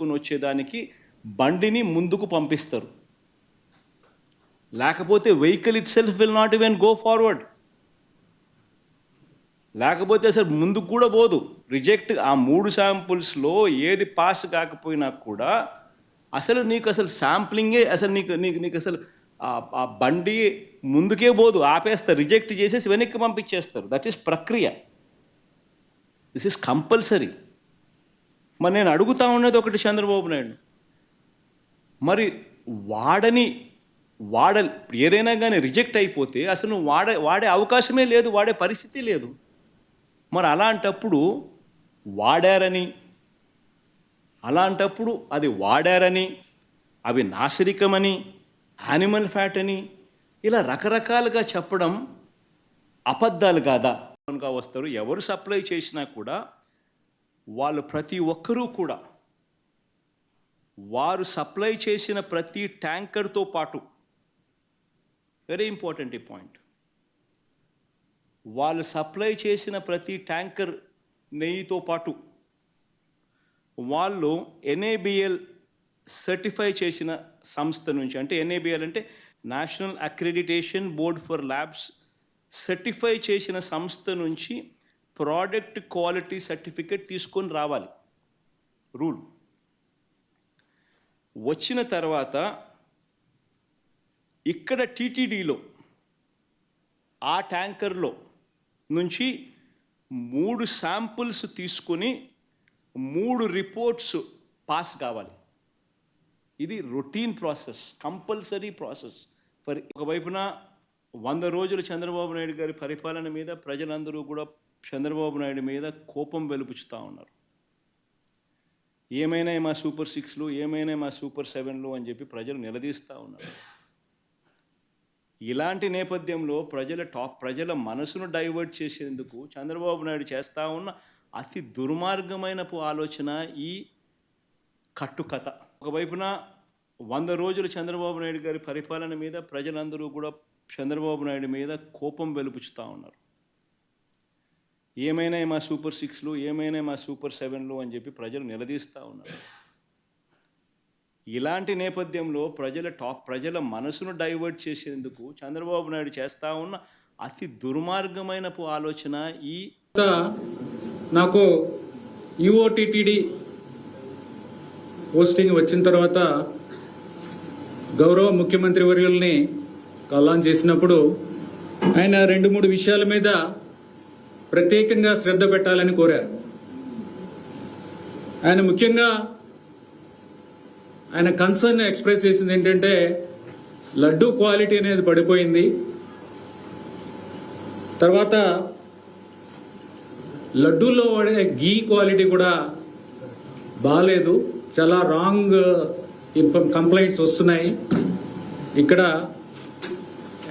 తీసుకుని వచ్చేదానికి బండిని ముందుకు పంపిస్తారు, లేకపోతే vehicle it self will not even go forward, లేకపోతే అసలు ముందుకు కూడా పోదు. రిజెక్ట్ ఆ 3 శాంపుల్స్లో ఏది పాస్ కాకపోయినా కూడా అసలు నీకు అసలు శాంప్లింగే అసలు నీకు అసలు ఆ బండి ముందుకే పోదు, ఆపేస్తారు, రిజెక్ట్ చేసేసి వెనక్కి పంపించేస్తారు. దట్ ఈస్ ప్రక్రియ. This is compulsory. మరి నేను అడుగుతా ఉన్నది ఒకటి చంద్రబాబు నాయుడు, మరి ఏదైనా కానీ రిజెక్ట్ అయిపోతే అసలు నువ్వు వాడే అవకాశమే లేదు, వాడే పరిస్థితి లేదు. మరి అలాంటప్పుడు అది వాడారని, అవి నాసిరకమని, యానిమల్ ఫ్యాట్ అని ఇలా రకరకాలుగా చెప్పడం అబద్ధాలు కాదా? వస్తారు ఎవరు సప్లై చేసినా కూడా వాళ్ళు ప్రతి ఒక్కరూ కూడా వారు సప్లై చేసిన ప్రతి ట్యాంకర్తో పాటు, వెరీ ఇంపార్టెంట్ ఈ పాయింట్, వాళ్ళు సప్లై చేసిన ప్రతి ట్యాంకర్ నెయ్యితో పాటు వాళ్ళు NABL సర్టిఫై చేసిన సంస్థ నుంచి, అంటే NABL అంటే national accreditation board for labs, certify చేసిన సంస్థ నుంచి ప్రోడక్ట్ క్వాలిటీ సర్టిఫికేట్ తీసుకొని రావాలి. రూల్ వచ్చిన తర్వాత ఇక్కడ TTDలో ఆ ట్యాంకర్లో నుంచి 3 శాంపుల్స్ తీసుకొని 3 రిపోర్ట్స్ పాస్ కావాలి. ఇది రొటీన్ ప్రాసెస్, కంపల్సరీ ప్రాసెస్. ఒకవైపున 100 రోజులు చంద్రబాబు నాయుడు గారి పరిపాలన మీద ప్రజలందరూ కూడా చంద్రబాబు నాయుడు మీద కోపం వెలుపుచుతూ ఉన్నారు. ఏమైనా మా సూపర్ 6లు, ఏమైనా మా సూపర్ 7లు అని చెప్పి ప్రజలు నిలదీస్తూ ఉన్నారు. ఇలాంటి నేపథ్యంలో ప్రజల మనసును డైవర్ట్ చేసేందుకు చంద్రబాబు నాయుడు చేస్తూ ఉన్న అతి దుర్మార్గమైన ఆలోచన ఈ కట్టుకథ. ఒకవైపున 100 రోజులు చంద్రబాబు నాయుడు గారి పరిపాలన మీద ప్రజలందరూ కూడా చంద్రబాబు నాయుడు మీద కోపం వెలుపుచుతూ ఉన్నారు. ఏమైనా మా సూపర్ 6లు, ఏమైనా మా సూపర్ 7లు అని చెప్పి ప్రజలు నిలదీస్తూ ఉన్నారు. ఇలాంటి నేపథ్యంలో ప్రజల మనసును డైవర్ట్ చేసేందుకు చంద్రబాబు నాయుడు చేస్తూ ఉన్న అతి దుర్మార్గమైన ఆలోచన ఈ. నాకు UOTTD పోస్టింగ్ వచ్చిన తర్వాత గౌరవ ముఖ్యమంత్రి వర్యుల్ని కాలాన్ చేసినప్పుడు ఆయన 2-3 విషయాల మీద ప్రత్యేకంగా శ్రద్ధ పెట్టాలని కోరారు. ఆయన ముఖ్యంగా ఆయన కన్సర్న్ ఎక్స్ప్రెస్ చేసింది ఏంటంటే లడ్డూ క్వాలిటీ అనేది పడిపోయింది, తర్వాత లడ్డూలో వాడే గీ క్వాలిటీ కూడా బాగాలేదు, చాలా రాంగ్ కంప్లైంట్స్ వస్తున్నాయి, ఇక్కడ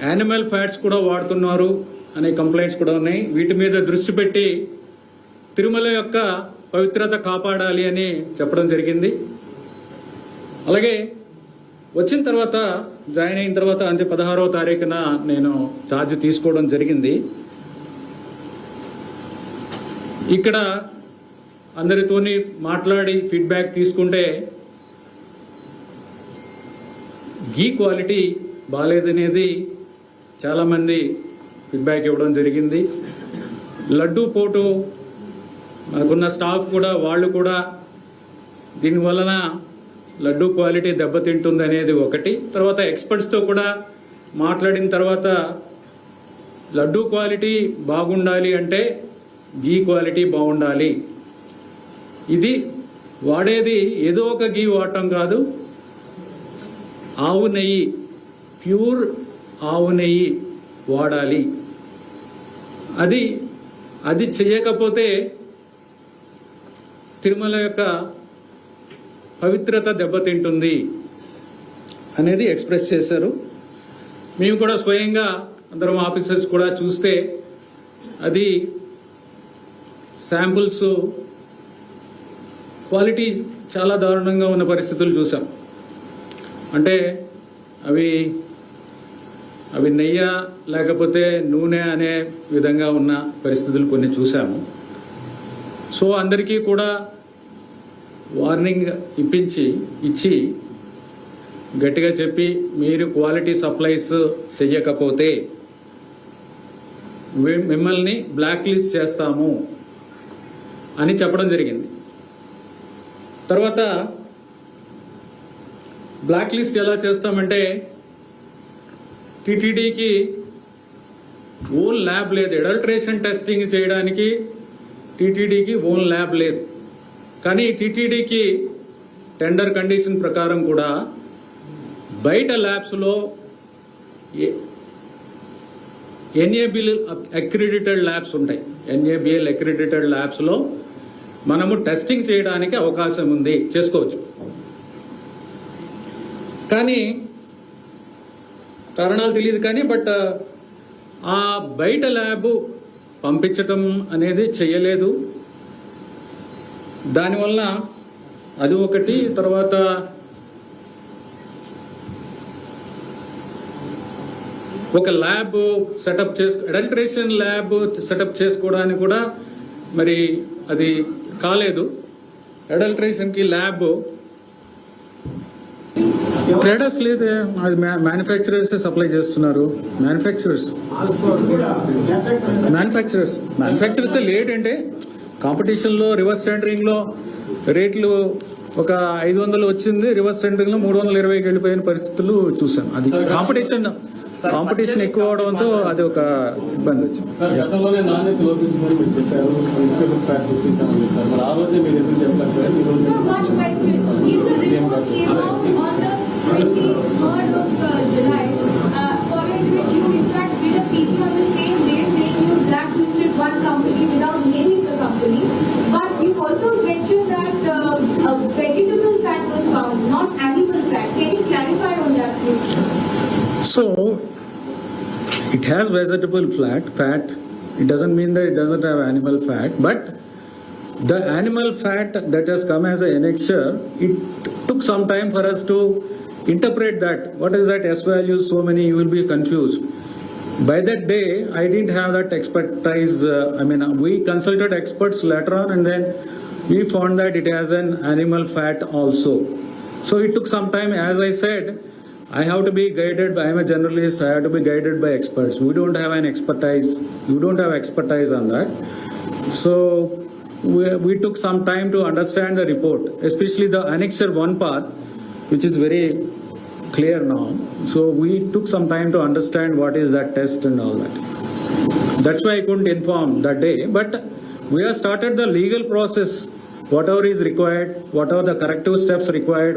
యానిమల్ ఫ్యాట్స్ కూడా వాడుతున్నారు అనే కంప్లైంట్స్ కూడా ఉన్నాయి. వీటి మీద దృష్టి పెట్టి తిరుమల యొక్క పవిత్రత కాపాడాలి అని చెప్పడం జరిగింది. అలాగే వచ్చిన తర్వాత జాయిన్ అయిన తర్వాత అంటే 16వ తారీఖున నేను ఛార్జ్ తీసుకోవడం జరిగింది. ఇక్కడ అందరితోని మాట్లాడి ఫీడ్బ్యాక్ తీసుకుంటే గీ క్వాలిటీ బాగాలేదనేది చాలామంది ఫీడ్బ్యాక్ ఇవ్వడం జరిగింది. లడ్డూ పోటు మనకున్న స్టాఫ్ కూడా వాళ్ళు కూడా దీనివలన లడ్డూ క్వాలిటీ దెబ్బతింటుంది అనేది ఒకటి. తర్వాత ఎక్స్పర్ట్స్తో కూడా మాట్లాడిన తర్వాత లడ్డూ క్వాలిటీ బాగుండాలి అంటే గీ క్వాలిటీ బాగుండాలి. ఇది వాడేది ఏదో ఒక గీ వాడటం కాదు, ఆవు నెయ్యి, ప్యూర్ ఆవు నెయ్యి వాడాలి. అది చేయకపోతే తిరుమల యొక్క పవిత్రత దెబ్బతింటుంది అనేది ఎక్స్ప్రెస్ చేశారు. మేము కూడా స్వయంగా అందరం ఆఫీసర్స్ కూడా చూస్తే అది శాంపుల్స్ క్వాలిటీ చాలా దారుణంగా ఉన్న పరిస్థితులు చూసాం. అంటే అవి నెయ్యి లేకపోతే నూనె అనే విధంగా ఉన్న పరిస్థితులు కొన్ని చూసాము. సో అందరికీ కూడా వార్నింగ్ ఇచ్చి గట్టిగా చెప్పి మీరు క్వాలిటీ సప్లైస్ చెయ్యకపోతే మిమ్మల్ని బ్లాక్ లిస్ట్ చేస్తాము అని చెప్పడం జరిగింది. తర్వాత బ్లాక్ లిస్ట్ ఎలా చేస్తామంటే టీటీడీకి ఓన్ ల్యాబ్ లేదు, అడల్ట్రేషన్ టెస్టింగ్ చేయడానికి టీటీడీకి ఓన్ ల్యాబ్ లేదు. కానీ టీటీడీకి టెండర్ కండిషన్ ప్రకారం కూడా బయట ల్యాబ్స్లో ఎన్ఏబిఎల్ అక్రిడిటెడ్ ల్యాబ్స్ ఉంటాయి. ఎన్ఏబిఎల్ అక్రిడిటెడ్ ల్యాబ్స్లో మనము టెస్టింగ్ చేయడానికి అవకాశం ఉంది, చేసుకోవచ్చు. కానీ కారణాలు తెలియదు కానీ బట్ ఆ బయట ల్యాబ్ పంపించటం అనేది చేయలేదు. దానివల్ల అది ఒకటి. తర్వాత ఒక lab setup adulteration lab setup చేసుకోవడానికి కూడా మరి అది కాలేదు. అడల్ట్రేషన్కి ల్యాబ్ ట్రేడర్స్ లేదే, అది మ్యానుఫ్యాక్చరర్స్ సప్లై చేస్తున్నారు. మ్యానుఫ్యాక్చరర్స్ లేట్ అంటే కాంపిటీషన్లో రివర్స్ టెండరింగ్లో రేట్లు ఒక 500 వచ్చింది, రివర్స్ టెండరింగ్లో 320కి వెళ్ళిపోయిన పరిస్థితులు చూసాం. అది కాంపిటీషన్ ఎక్కువ అవడంతో అది ఒక ఇబ్బంది వచ్చింది. గతంలోనే నాణ్యత లోపించిందని మీరు చెప్పారు, వెజిటబుల్ ఫ్యాట్ గుర్తించామని చెప్పారు. మరి ఆ రోజే మీరు ఎందుకు చెప్పారు? So it has vegetable fat. It doesn't mean that it doesn't have animal fat, but the animal fat that has come as an annexure, it took some time for us to interpret that. What is that S value? So many, you will be confused. By that day, I didn't have that expertise. We consulted experts later on, and then we found that it has an animal fat also. So it took some time. As I said, I have to be guided by, I'm a generalist, I have to be guided by experts. We don't have an expertise. You don't have expertise on that. So we took some time to understand the report, especially the annexure 1 part, which is very clear now. So we took some time to understand what is that test and all that. That's why I couldn't inform that day. But we have started the legal process. Whatever is required, whatever the corrective steps required,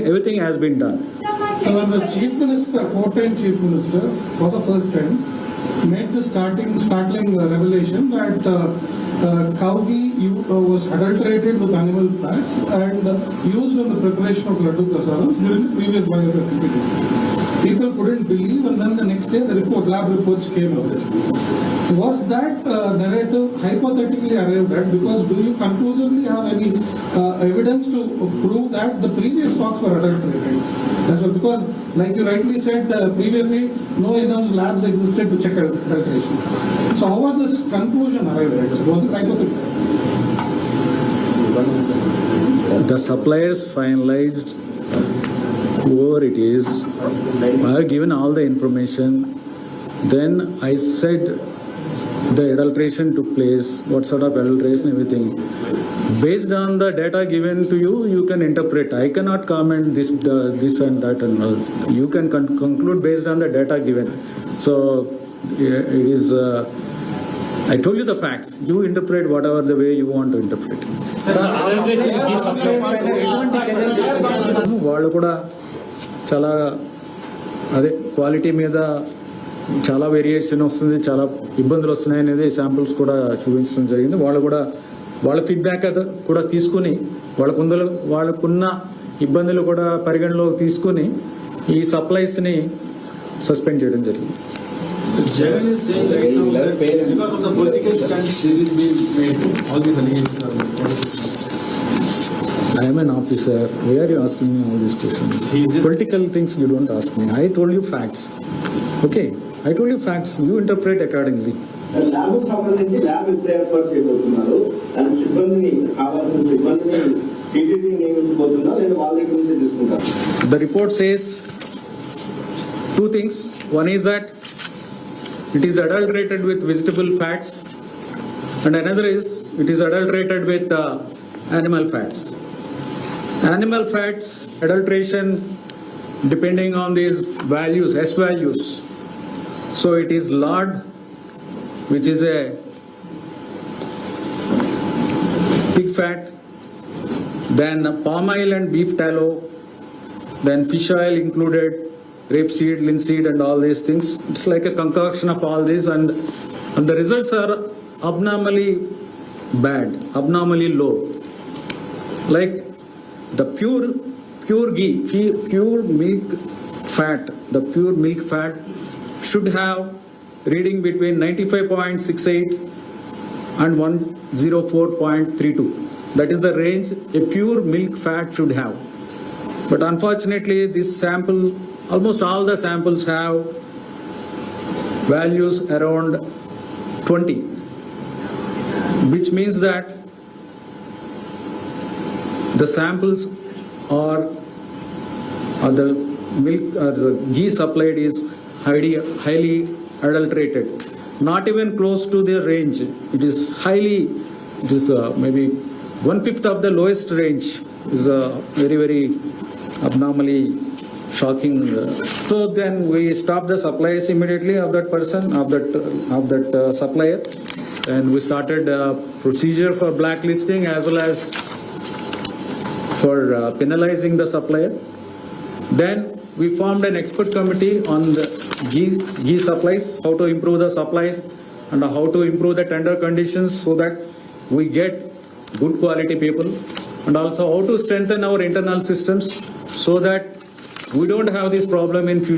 everything has been done. So when the Chief Minister, four-time Chief Minister, for the first time, made the startling revelation that cow ghee was adulterated with animal fats and used in the preparation of laddu prasadam during the previous biocertificate. People couldn't believe, and then the next day the lab reports came out. Was that narrative hypothetically arrived at? Because do you conclusively have any evidence to prove that the previous stocks were adulterated? That's what, because like you rightly said, previously no in-house labs existed to check adulteration. So how was this conclusion arrived at? Was it hypothetical? The suppliers finalized whoever it is. I have given all the information. Then I said the adulteration took place, what sort of adulteration, everything. Based on the data given to you, you can interpret. I cannot comment this and that and all. You can conclude based on the data given. So it is. I told you the facts. You interpret whatever the way you want to interpret. వాళ్ళు కూడా చాలా అదే quality మీద చాలా variation వస్తుంది, చాలా ఇబ్బందులు వస్తున్నాయి అనేది శాంపుల్స్ కూడా చూపించడం జరిగింది. వాళ్ళు కూడా వాళ్ళ ఫీడ్బ్యాక్ కూడా తీసుకుని వాళ్ళకున్న ఇబ్బందులు కూడా పరిగణలోకి తీసుకుని ఈ సప్లైస్ని సస్పెండ్ చేయడం జరిగింది. I am an officer. Why are you asking me all these questions? Political things you don't ask me. I told you facts. Okay, I told you facts. You interpret accordingly. ల్యాబ్కు సంబంధించి lab ఇప్పుడు ఏర్పాటు చేయబోతున్నారు. దానికి కావాల్సిన సిబ్బందిని TTD నియమించబోతుందా లేదా వాళ్ళ దగ్గర నుంచే తీసుకుంటారు? The report says two things. One is that it is adulterated with vegetable fats, and another is it is adulterated with animal fats. Animal fats adulteration depending on these values, S values. So it is lard, which is a pig fat, then palm oil and beef tallow, then fish oil included, rapeseed, linseed, and all these things. It's like a concoction of all this, and the results are abnormally bad, abnormally low. Like the pure ghee, pure milk fat, the pure milk fat should have reading between 95.68 and 104.32. That is the range a pure milk fat should have. But unfortunately, this sample, almost all the samples have values around 20, which means that the samples or the milk or the ghee supplied is highly adulterated, not even close to the range. It is maybe 1/5 of the lowest range. Is very abnormally shocking. So then we stopped the supplies immediately of that person, of that supplier, and we started procedure for blacklisting as well as for penalizing the supplier. Then we formed an expert committee on the ghee supplies, how to improve the supplies and how to improve the tender conditions so that we get good quality people, and also how to strengthen our internal systems so that we don't have this problem in future.